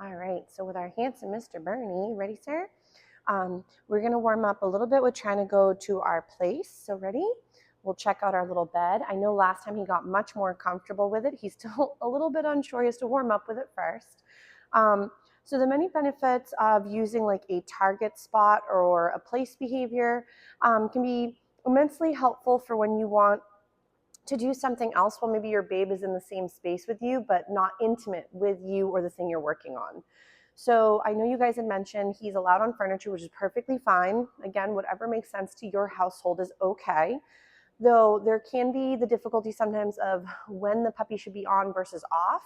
All right, so with our handsome Mr. Bernie, ready, sir? We're gonna warm up a little bit with trying to go to our place. So ready? We'll check out our little bed. I know last time he got much more comfortable with it. He's still a little bit unsure. He has to warm up with it first. Um, so the many benefits of using like a target spot or a place behavior can be immensely helpful for when you want to do something else while maybe your babe is in the same space with you, but not intimate with you or the thing you're working on. So I know you guys had mentioned he's allowed on furniture, which is perfectly fine. Again, whatever makes sense to your household is okay. Though there can be the difficulty sometimes of when the puppy should be on versus off.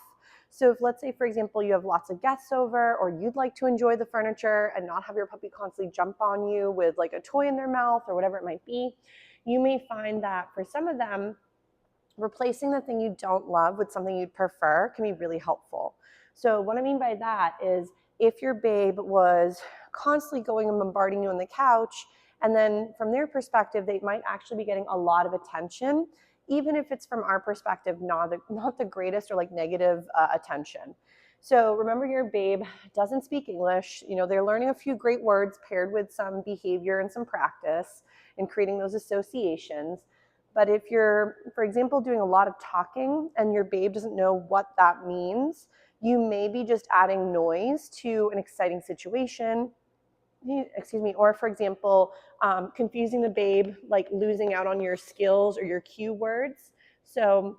So if, let's say, for example, you have lots of guests over or you'd like to enjoy the furniture and not have your puppy constantly jump on you with like a toy in their mouth or whatever it might be, you may find that for some of them, replacing the thing you don't love with something you'd prefer can be really helpful. So what I mean by that is if your babe was constantly going and bombarding you on the couch, and then from their perspective, they might actually be getting a lot of attention, even if it's from our perspective, not the greatest or like negative attention. So remember, your babe doesn't speak English. You know, they're learning a few great words paired with some behavior and some practice and creating those associations. But if you're, for example, doing a lot of talking and your babe doesn't know what that means, you may be just adding noise to an exciting situation, excuse me, or for example, confusing the babe, like losing out on your skills or your cue words. So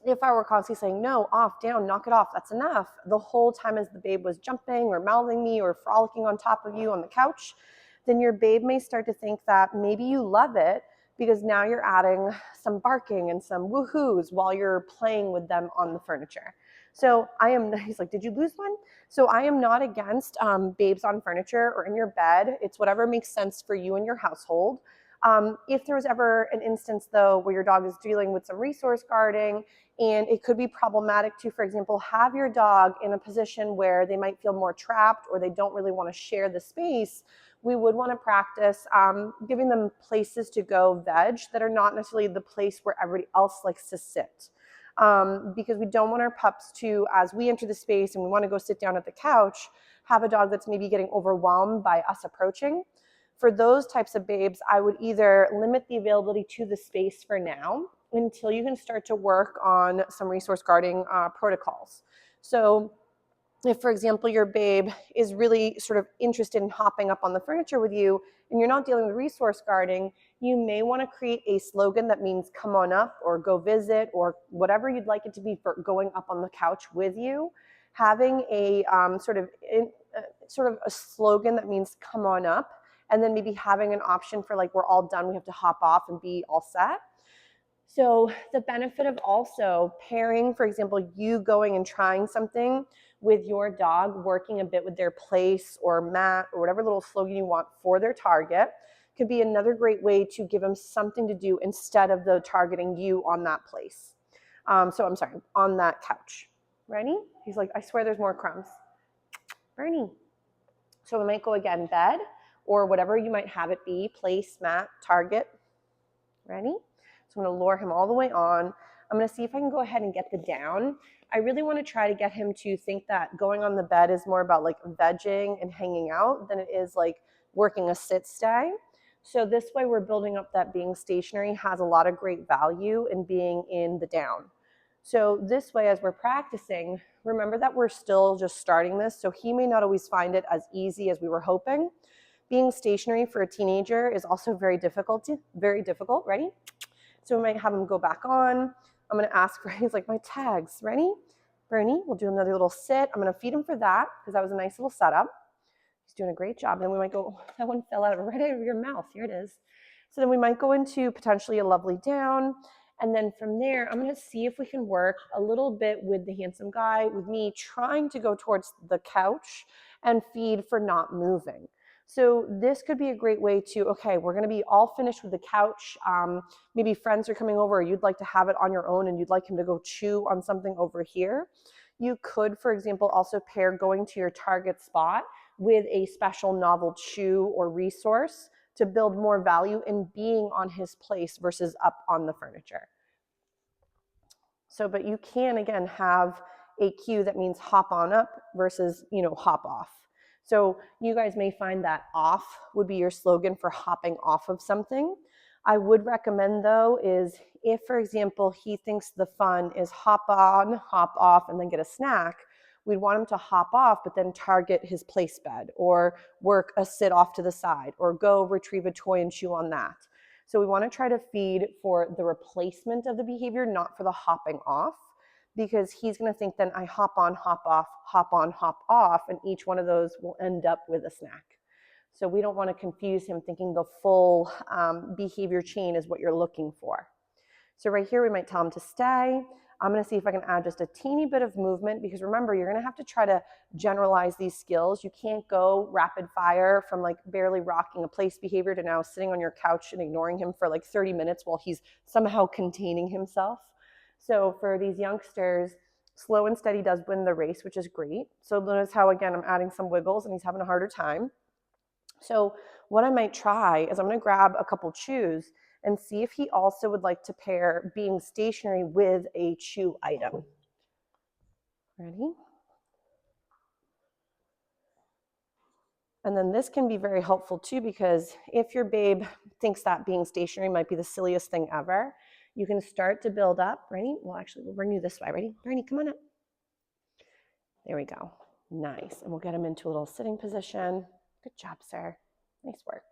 if I were constantly saying, no, off, down, knock it off, that's enough, the whole time as the babe was jumping or mouthing me or frolicking on top of you on the couch, then your babe may start to think that maybe you love it because now you're adding some barking and some woohoos while you're playing with them on the furniture. So he's like, did you lose one? So I am not against babes on furniture or in your bed. It's whatever makes sense for you and your household. If there was ever an instance, though, where your dog is dealing with some resource guarding, and it could be problematic to, for example, have your dog in a position where they might feel more trapped or they don't really want to share the space, we would want to practice giving them places to go veg that are not necessarily the place where everybody else likes to sit. Because we don't want our pups to, as we enter the space and we want to go sit down at the couch, have a dog that's maybe getting overwhelmed by us approaching. For those types of babes, I would either limit the availability to the space for now until you can start to work on some resource guarding protocols. So if, for example, your babe is really sort of interested in hopping up on the furniture with you and you're not dealing with resource guarding, you may want to create a slogan that means come on up or go visit or whatever you'd like it to be for going up on the couch with you. Having a sort of a slogan that means come on up, and then maybe having an option for like we're all done, we have to hop off and be all set. So the benefit of also pairing, for example, you going and trying something with your dog, working a bit with their place or mat or whatever little slogan you want for their target, could be another great way to give them something to do instead of the targeting you on that place. On that couch. Ready? He's like, I swear there's more crumbs. Bernie. So we might go again, bed, or whatever you might have it be, place, mat, target. Ready? So I'm going to lure him all the way on. I'm going to see if I can go ahead and get the down. I really want to try to get him to think that going on the bed is more about like vegging and hanging out than it is like working a sit stay. So this way we're building up that being stationary has a lot of great value in being in the down. So this way, as we're practicing, remember that we're still just starting this, so he may not always find it as easy as we were hoping. Being stationary for a teenager is also very difficult, ready? So we might have him go back on. I'm gonna ask for, he's like, my tags, ready? Bernie, we'll do another little sit. I'm gonna feed him for that, because that was a nice little setup. He's doing a great job. Then we might go, that one fell out right out of your mouth, here it is. So then we might go into potentially a lovely down. And then from there, I'm gonna see if we can work a little bit with the handsome guy, with me trying to go towards the couch and feed for not moving. So this could be a great way to, okay, we're gonna be all finished with the couch. Maybe friends are coming over, or you'd like to have it on your own and you'd like him to go chew on something over here. You could, for example, also pair going to your target spot with a special novel chew or resource to build more value in being on his place versus up on the furniture. So, but you can, again, have a cue that means hop on up versus, hop off. So you guys may find that off would be your slogan for hopping off of something. I would recommend though is if, for example, he thinks the fun is hop on, hop off, and then get a snack, we'd want him to hop off, but then target his place bed or work a sit off to the side or go retrieve a toy and chew on that. So we want to try to feed for the replacement of the behavior, not for the hopping off, because he's going to think then I hop on, hop off, hop on, hop off, and each one of those will end up with a snack. So we don't want to confuse him thinking the full behavior chain is what you're looking for. So right here, we might tell him to stay. I'm going to see if I can add just a teeny bit of movement, because remember, you're going to have to try to generalize these skills. You can't go rapid fire from like barely rocking a place behavior to now sitting on your couch and ignoring him for like 30 minutes while he's somehow containing himself. So for these youngsters, slow and steady does win the race, which is great. So notice how, again, I'm adding some wiggles and he's having a harder time. So what I might try is I'm going to grab a couple chews and see if he also would like to pair being stationary with a chew item. Ready? And then this can be very helpful too, because if your babe thinks that being stationary might be the silliest thing ever, you can start to build up. Ready? Well, actually, we'll bring you this way. Ready? Bernie, come on up. There we go. Nice. And we'll get him into a little sitting position. Good job, sir. Nice work.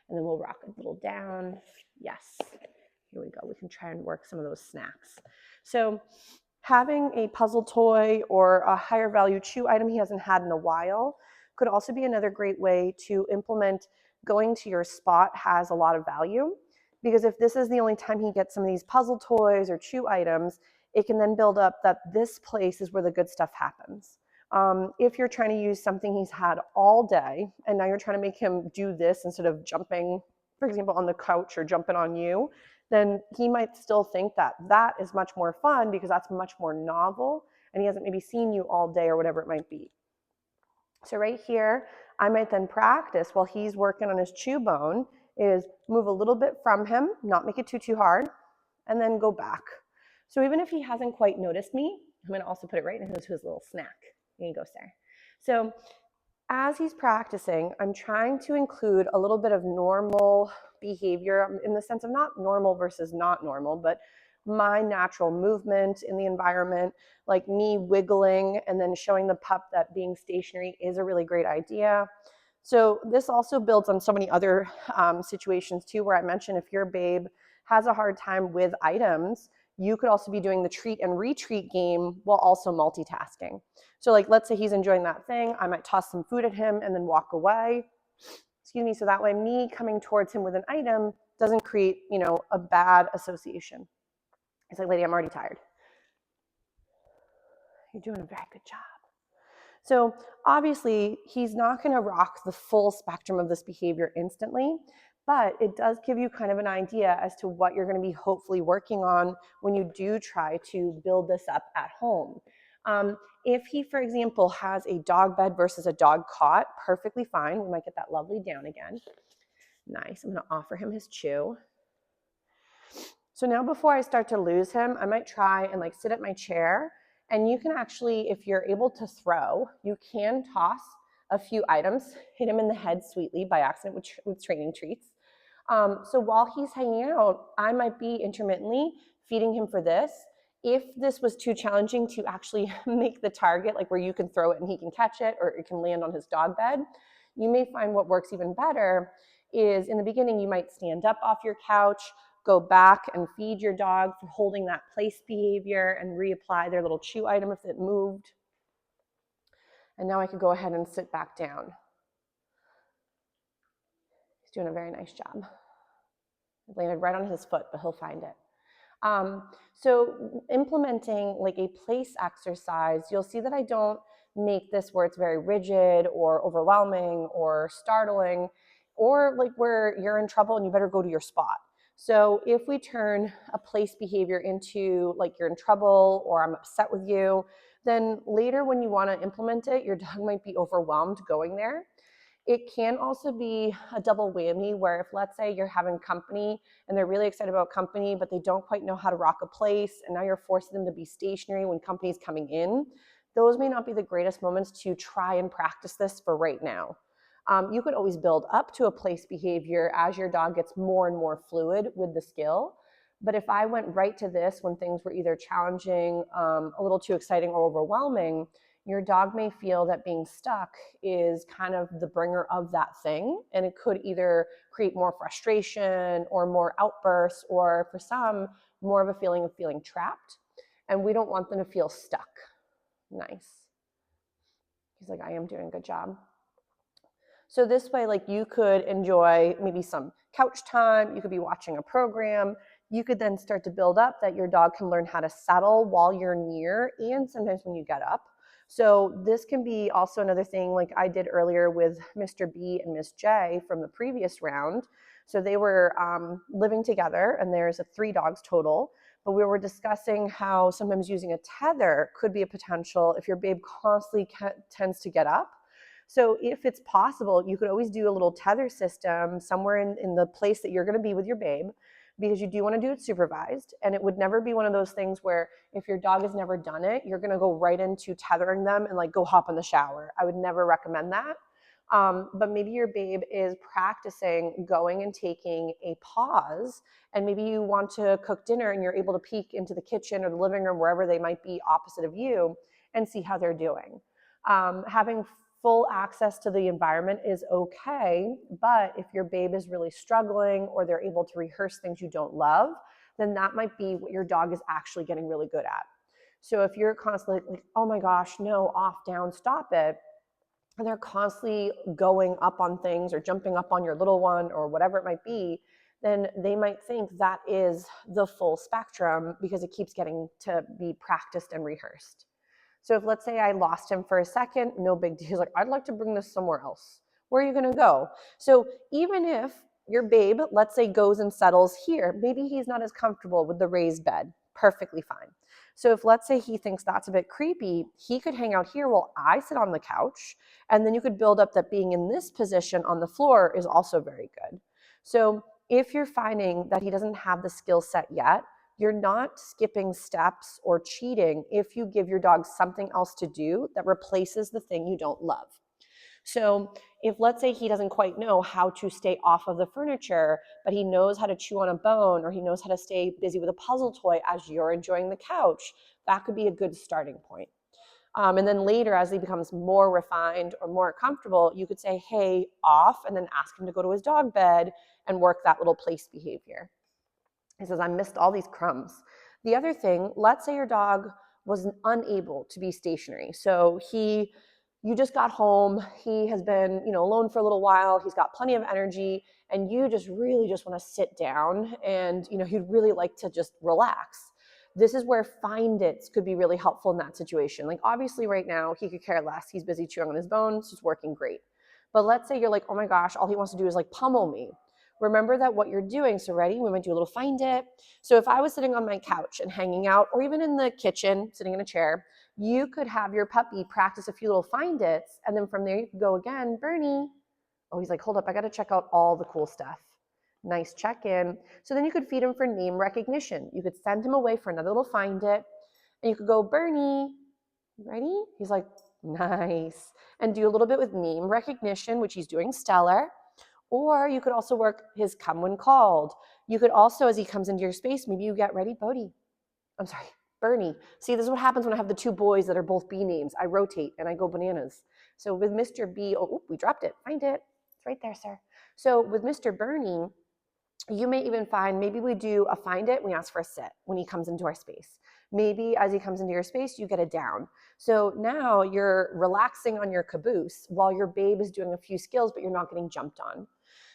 And then we'll rock a little down. Yes. Here we go. We can try and work some of those snacks. So having a puzzle toy or a higher value chew item he hasn't had in a while could also be another great way to implement going to your spot has a lot of value. Because if this is the only time he gets some of these puzzle toys or chew items, it can then build up that this place is where the good stuff happens. If you're trying to use something he's had all day and now you're trying to make him do this instead of jumping, for example, on the couch or jumping on you, then he might still think that that is much more fun because that's much more novel and he hasn't maybe seen you all day or whatever it might be. So right here, I might then practice while he's working on his chew bone is move a little bit from him, not make it too hard, and then go back. So even if he hasn't quite noticed me, I'm going to also put it right into his little snack. Here you go, sir. So as he's practicing, I'm trying to include a little bit of normal behavior in the sense of not normal versus not normal, but my natural movement in the environment, like me wiggling and then showing the pup that being stationary is a really great idea. So this also builds on so many other situations too, where I mentioned if your babe has a hard time with items, you could also be doing the treat and retreat game while also multitasking. So like, let's say he's enjoying that thing. I might toss some food at him and then walk away. Excuse me. So that way me coming towards him with an item doesn't create, a bad association. It's like, lady, I'm already tired. You're doing a very good job. So obviously he's not going to rock the full spectrum of this behavior instantly, but it does give you kind of an idea as to what you're going to be hopefully working on when you do try to build this up at home. If he, for example, has a dog bed versus a dog cot, perfectly fine. We might get that lovely down again. Nice. I'm going to offer him his chew. So now before I start to lose him, I might try and like sit at my chair. And you can actually, if you're able to throw, you can toss a few items, hit him in the head sweetly by accident with training treats. So while he's hanging out, I might be intermittently feeding him for this. If this was too challenging to actually make the target, like where you can throw it and he can catch it, or it can land on his dog bed, you may find what works even better is in the beginning, you might stand up off your couch, go back and feed your dog for holding that place behavior and reapply their little chew item if it moved. And now I could go ahead and sit back down. He's doing a very nice job. It landed right on his foot, but he'll find it. So implementing like a place exercise, you'll see that I don't make this where it's very rigid or overwhelming or startling, or like where you're in trouble and you better go to your spot. So if we turn a place behavior into like you're in trouble or I'm upset with you, then later when you want to implement it, your dog might be overwhelmed going there. It can also be a double whammy where if let's say you're having company and they're really excited about company, but they don't quite know how to rock a place, and now you're forcing them to be stationary when company's coming in, those may not be the greatest moments to try and practice this for right now. You could always build up to a place behavior as your dog gets more and more fluid with the skill. But if I went right to this when things were either challenging, a little too exciting, or overwhelming, your dog may feel that being stuck is kind of the bringer of that thing. And it could either create more frustration or more outbursts, or for some, more of a feeling of feeling trapped. And we don't want them to feel stuck. Nice. He's like, I am doing a good job. So this way, like, you could enjoy maybe some couch time. You could be watching a program. You could then start to build up that your dog can learn how to settle while you're near, and sometimes when you get up. So this can be also another thing like I did earlier with Mr. B and Miss J from the previous round. So they were living together, and there's 3 dogs total. But we were discussing how sometimes using a tether could be a potential if your babe constantly tends to get up. So if it's possible, you could always do a little tether system somewhere in the place that you're going to be with your babe, because you do want to do it supervised. And it would never be one of those things where if your dog has never done it, you're going to go right into tethering them and like go hop in the shower. I would never recommend that. But maybe your babe is practicing going and taking a pause, and maybe you want to cook dinner and you're able to peek into the kitchen or the living room, wherever they might be opposite of you, and see how they're doing. Having full access to the environment is okay, but if your babe is really struggling or they're able to rehearse things you don't love, then that might be what your dog is actually getting really good at. So if you're constantly like, oh my gosh, no, off, down, stop it, and they're constantly going up on things or jumping up on your little one or whatever it might be, then they might think that is the full spectrum because it keeps getting to be practiced and rehearsed. So if, let's say, I lost him for a second, no big deal. He's like, I'd like to bring this somewhere else. Where are you going to go? So even if your babe, let's say, goes and settles here, maybe he's not as comfortable with the raised bed. Perfectly fine. So if, let's say, he thinks that's a bit creepy, he could hang out here while I sit on the couch. And then you could build up that being in this position on the floor is also very good. So if you're finding that he doesn't have the skill set yet, you're not skipping steps or cheating if you give your dog something else to do that replaces the thing you don't love. So if, let's say, he doesn't quite know how to stay off of the furniture, but he knows how to chew on a bone, or he knows how to stay busy with a puzzle toy as you're enjoying the couch, that could be a good starting point. And then later, as he becomes more refined or more comfortable, you could say, hey, off, and then ask him to go to his dog bed and work that little place behavior. He says, I missed all these crumbs. The other thing, let's say your dog was unable to be stationary. So you just got home, he has been, alone for a little while, he's got plenty of energy, and you just really just want to sit down and, he'd really like to just relax. This is where find its could be really helpful in that situation. Like, obviously right now he could care less. He's busy chewing on his bones, it's working great. But let's say you're like, oh my gosh, all he wants to do is like pummel me. Remember that what you're doing. So ready? We might do a little find it. So if I was sitting on my couch and hanging out, or even in the kitchen, sitting in a chair, you could have your puppy practice a few little find its. And then from there you could go again, Bernie. Oh, he's like, hold up, I got to check out all the cool stuff. Nice check-in. So then you could feed him for name recognition. You could send him away for another little find it. And you could go, Bernie, ready? He's like, nice. And do a little bit with name recognition, which he's doing stellar. Or you could also work his come when called. You could also, as he comes into your space, maybe you get ready, Bernie. See, this is what happens when I have the 2 boys that are both B names. I rotate and I go bananas. So with Mr. B, we dropped it. Find it. It's right there, sir. So with Mr. Bernie, you may even find, maybe we do a find it, we ask for a sit when he comes into our space. Maybe as he comes into your space, you get a down. So now you're relaxing on your caboose while your babe is doing a few skills, but you're not getting jumped on.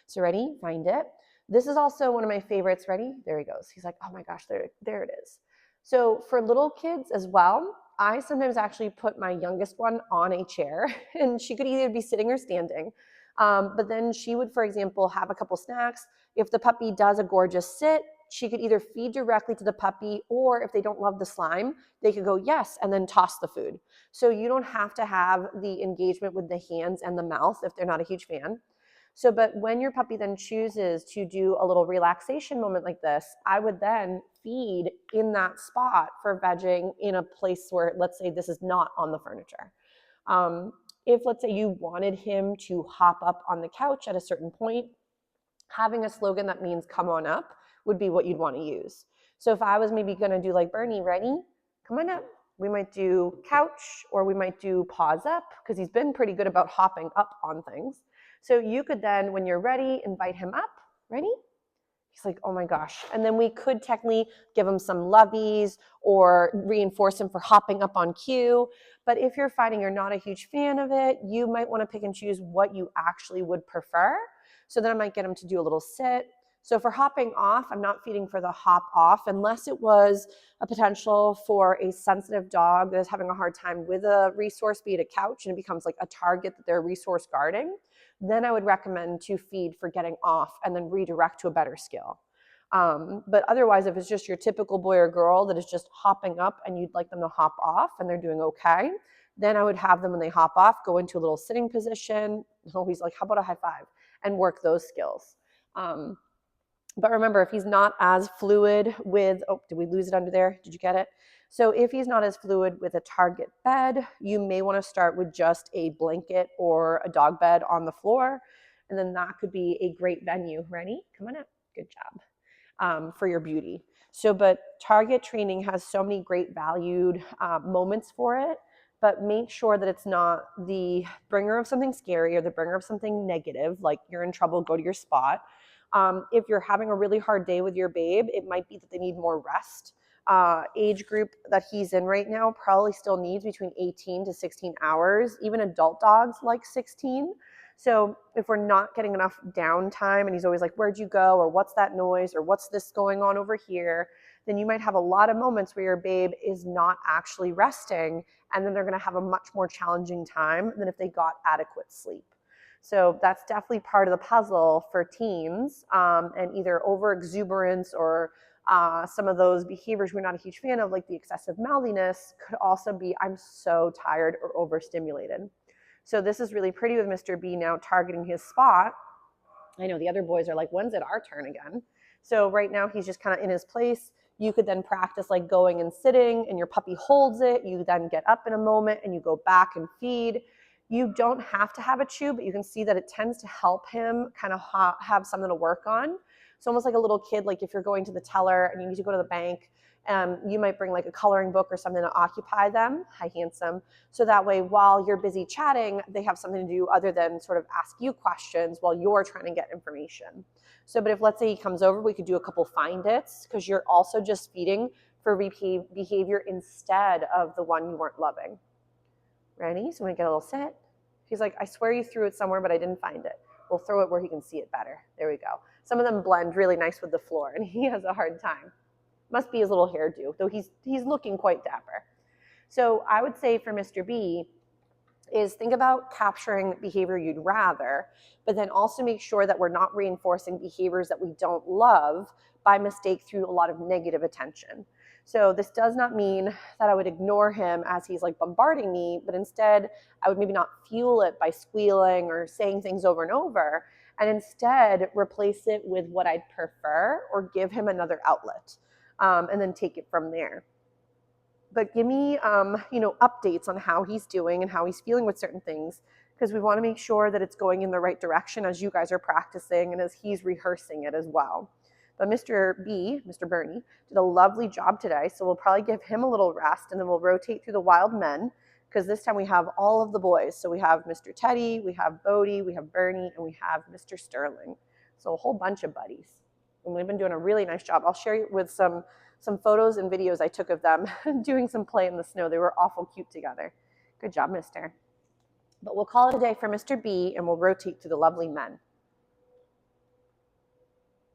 So ready? Find it. This is also one of my favorites. Ready? There he goes. He's like, oh my gosh, there it is. So for little kids as well, I sometimes actually put my youngest one on a chair, and she could either be sitting or standing. But then she would, for example, have a couple snacks. If the puppy does a gorgeous sit, she could either feed directly to the puppy, or if they don't love the slime, they could go yes and then toss the food. So you don't have to have the engagement with the hands and the mouth if they're not a huge fan. So, but when your puppy then chooses to do a little relaxation moment like this, I would then feed in that spot for vegging in a place where, let's say this is not on the furniture. If let's say you wanted him to hop up on the couch at a certain point, having a slogan that means come on up would be what you'd want to use. So if I was maybe going to do like, Bernie, ready? Come on up. We might do couch, or we might do paws up, because he's been pretty good about hopping up on things. So you could then, when you're ready, invite him up. Ready? He's like, oh my gosh. And then we could technically give him some loveys or reinforce him for hopping up on cue. But if you're finding you're not a huge fan of it, you might want to pick and choose what you actually would prefer. So then I might get him to do a little sit. So for hopping off, I'm not feeding for the hop off unless it was a potential for a sensitive dog that is having a hard time with a resource, be it a couch, and it becomes like a target that they're resource guarding. Then I would recommend to feed for getting off and then redirect to a better skill. But otherwise, if it's just your typical boy or girl that is just hopping up and you'd like them to hop off and they're doing okay, then I would have them, when they hop off, go into a little sitting position. Always like, how about a high five? And work those skills. But remember, if he's not as fluid with, oh, did we lose it under there? Did you get it? So if he's not as fluid with a target bed, you may want to start with just a blanket or a dog bed on the floor. And then that could be a great venue. Ready? Come on up. Good job. For your beauty. So, but target training has so many great valued moments for it, but make sure that it's not the bringer of something scary or the bringer of something negative, like you're in trouble, go to your spot. If you're having a really hard day with your babe, it might be that they need more rest. Age group that he's in right now probably still needs between 18 to 16 hours. Even adult dogs like 16. So if we're not getting enough downtime and he's always like, where'd you go? Or what's that noise? Or what's this going on over here? Then you might have a lot of moments where your babe is not actually resting, and then they're going to have a much more challenging time than if they got adequate sleep. So that's definitely part of the puzzle for teens, and either over exuberance or some of those behaviors we're not a huge fan of, like the excessive mouthiness, could also be I'm so tired or overstimulated. So this is really pretty with Mr. B now targeting his spot. I know the other boys are like, when's it our turn again? So right now he's just kind of in his place. You could then practice like going and sitting, and your puppy holds it. You then get up in a moment and you go back and feed. You don't have to have a chew, but you can see that it tends to help him kind of have something to work on. So almost like a little kid, like if you're going to the teller and you need to go to the bank, you might bring like a coloring book or something to occupy them. Hi, handsome. So that way, while you're busy chatting, they have something to do other than sort of ask you questions while you're trying to get information. So, but if let's say he comes over, we could do a couple find its, because you're also just feeding for behavior instead of the one you weren't loving. Ready? So I'm gonna get a little sit. He's like, I swear you threw it somewhere, but I didn't find it. We'll throw it where he can see it better. There we go. Some of them blend really nice with the floor, and he has a hard time. Must be his little hairdo, though he's looking quite dapper. So I would say for Mr. B is think about capturing behavior you'd rather, but then also make sure that we're not reinforcing behaviors that we don't love by mistake through a lot of negative attention. So this does not mean that I would ignore him as he's like bombarding me, but instead I would maybe not fuel it by squealing or saying things over and over, and instead replace it with what I'd prefer or give him another outlet, and then take it from there. But give me, updates on how he's doing and how he's feeling with certain things, because we want to make sure that it's going in the right direction as you guys are practicing and as he's rehearsing it as well. But Mr. B, Mr. Bernie, did a lovely job today, so we'll probably give him a little rest, and then we'll rotate through the wild men, because this time we have all of the boys. So we have Mr. Teddy, we have Bodie, we have Bernie, and we have Mr. Sterling. So a whole bunch of buddies. And we've been doing a really nice job. I'll share you with some photos and videos I took of them doing some play in the snow. They were awful cute together. Good job, mister. But we'll call it a day for Mr. B, and we'll rotate through the lovely men.